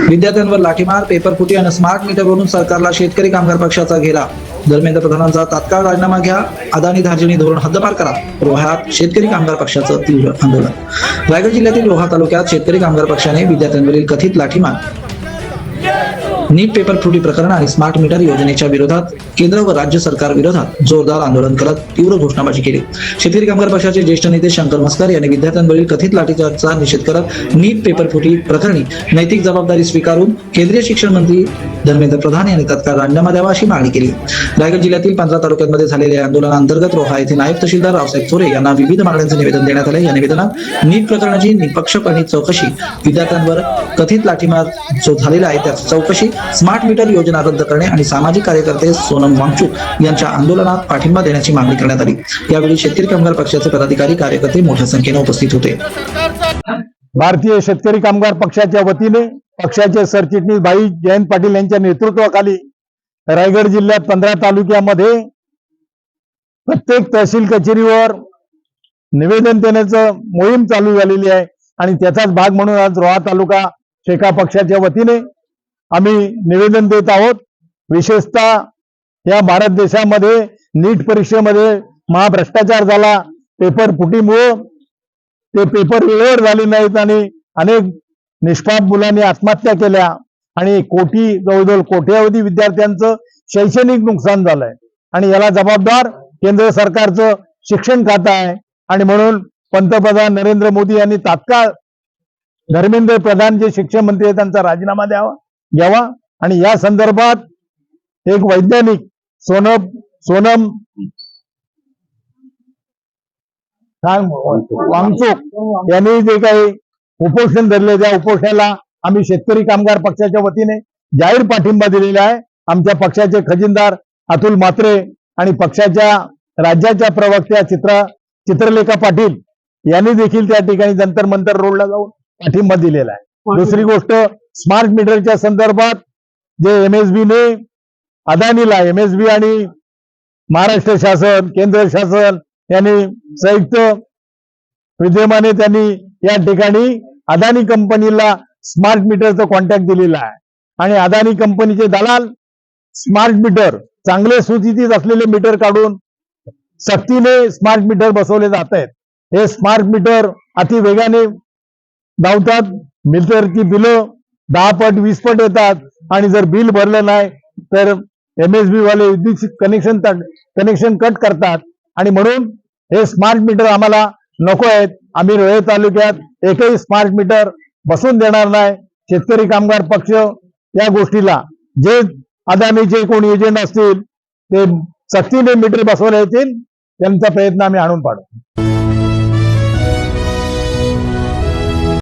विद्यार्थ्यांवर लाठीमार, पेपरफुटी आणि स्मार्ट मीटरवरून सरकारला शेतकरी कामगार पक्षाचा घेरा. धर्मेंद्र प्रधानांचा तात्काळ राजीनामा घ्या, अदानी धार्जिणी धोरण हद्दपार करा. रोह्यात शेतकरी कामगार पक्षाचं तीव्र आंदोलन. रायगड जिल्ह्यातील रोहा तालुक्यात शेतकरी कामगार पक्षाने विद्यार्थ्यांवरील कथित लाठीमार, नीट पेपर फुटी प्रकरण आणि स्मार्ट मीटर योजनेच्या विरोधात केंद्र व राज्य सरकार विरोधात जोरदार आंदोलन करत तीव्र घोषणाबाजी केली. शेतकरी कामगार पक्षाचे ज्येष्ठ नेते शंकर मस्कर यांनी विद्यार्थ्यांवरील कथित लाठीचार्जचा निषेध करत नीट पेपर फुटी प्रकरणी नैतिक जबाबदारी स्वीकारून केंद्रीय शिक्षण मंत्री धर्मेंद्र प्रधान यांनी तत्काळ राजीनामा द्यावा अशी मागणी केली. रायगड जिल्ह्यातील 15 तालुक्यांमध्ये झालेल्या आंदोलनाअंतर्गत रोहा येथे नायब तहसीलदार रावसाहेब चोरे यांना विविध मागण्यांचे निवेदन देण्यात आले. या निवेदनात नीट प्रकरणाची निष्पक्षपाती चौकशी, विद्यार्थ्यांवर कथित लाठीमार जो झालेला आहे त्याची चौकशी, स्मार्ट मीटर योजना रद्द करणे आणि सामाजिक कार्यकर्ते सोनम वांगचूक यांच्या आंदोलनात पाठिंबा देण्याची मागणी करण्यात आली. यावेळी शेतकरी कामगार पक्षाचे पदाधिकारी, कार्यकर्ते मोठ्या संख्येने उपस्थित होते. भारतीय शेतकरी कामगार पक्षाच्या वतीने पक्षाचे सरचिटणीस भाई जयंत पाटील यांच्या नेतृत्वाखाली रायगड जिल्ह्यात 15 तालुक्यामध्ये प्रत्येक तहसील कचेरीवर निवेदन देण्याचं मोहीम चालू झालेली आहे आणि त्याचाच भाग म्हणून आज रोहा तालुका शेका पक्षाच्या वतीने आम्ही निवेदन देत आहोत. विशेषतः या भारत देशामध्ये नीट परीक्षेमध्ये महाभ्रष्टाचार झाला, पेपर फुटीमुळे ते पेपर वेळेवर झाले नाहीत आणि अनेक निष्पाप मुलांनी आत्महत्या केल्या आणि जवळजवळ कोट्यावधी विद्यार्थ्यांचं शैक्षणिक नुकसान झालंय आणि याला जबाबदार केंद्र सरकारचं शिक्षण खातं आहे. आणि म्हणून पंतप्रधान नरेंद्र मोदी यांनी तात्काळ धर्मेंद्र प्रधान जे शिक्षण मंत्री आहेत त्यांचा राजीनामा घ्यावा आणि या संदर्भात एक वैज्ञानिक सोनम वांगचूक यांनी जे काही उपोषण धरले त्या उपोषणाला आम्ही शेतकरी कामगार पक्षाच्या वतीने जाहीर पाठिंबा दिलेला आहे. आमच्या पक्षाचे खजिनदार अतुल म्हात्रे आणि पक्षाच्या राज्याच्या प्रवक्त्या चित्रलेखा पाटील यांनी देखील त्या ठिकाणी जंतर मंतर रोडला जाऊन पाठिंबा दिलेला आहे. दुसरी गोष्ट, स्मार्ट मीटरच्या संदर्भात जे एमएसबीने अदानीला, एमएसबी आणि महाराष्ट्र शासन, केंद्र शासन यांनी संयुक्त विद्यमाने त्यांनी या ठिकाणी अदानी कंपनीला स्मार्ट मीटरचं कॉन्ट्रॅक्ट दिलेला आहे आणि अदानी कंपनीचे दलाल स्मार्ट मीटर, चांगले सुस्थितीत असलेले मीटर काढून सक्तीने स्मार्ट मीटर बसवले जात आहेत. हे स्मार्ट मीटर अति वेगाने धावतात, मीटरची बिलं 10 पट 20 पट येतात आणि जर बिल भरलं नाही तर एमएसबी वाले विद्युत कनेक्शन कट करतात आणि म्हणून हे स्मार्ट मीटर आम्हाला नको आहेत. आम्ही रोहे तालुक्यात एकही स्मार्ट मीटर बसवून देणार नाही. शेतकरी कामगार पक्ष या गोष्टीला, जे अदानीचे कोणी एजंट असतील ते सक्तीने मीटर बसवले येतील त्यांचा प्रयत्न आम्ही आणून पाडू.